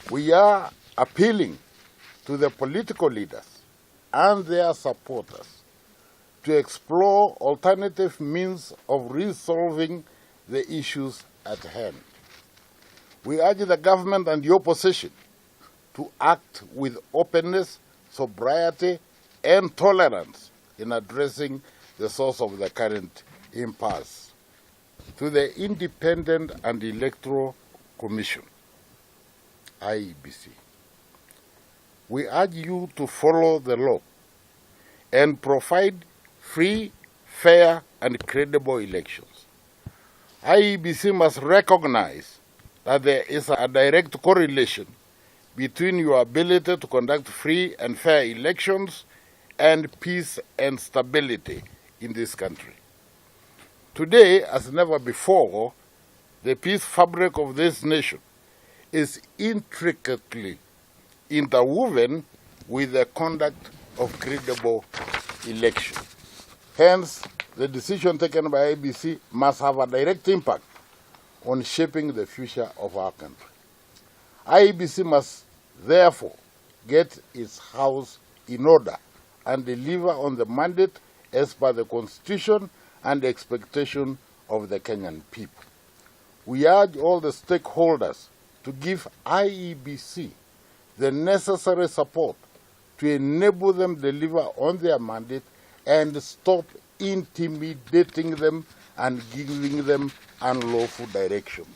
We are appealing to the political leaders and their supporters to explore alternative means of resolving the issues at hand. We urge the government and the opposition to act with openness, sobriety, and tolerance in addressing the source of the current impasse. To the Independent and Electoral Commission, IEBC, we urge you to follow the law and provide free, fair, and credible elections. IEBC must recognize that there is a direct correlation between your ability to conduct free and fair elections and peace and stability in this country. Today, as never before, the peace fabric of this nation is intricately interwoven with the conduct of credible elections. Hence, the decision taken by IEBC must have a direct impact on shaping the future of our country. IEBC must therefore get its house in order and deliver on the mandate as per the Constitution and the expectation of the Kenyan people. We urge all the stakeholders to give IEBC the necessary support to enable them deliver on their mandate and stop intimidating them and giving them unlawful directions.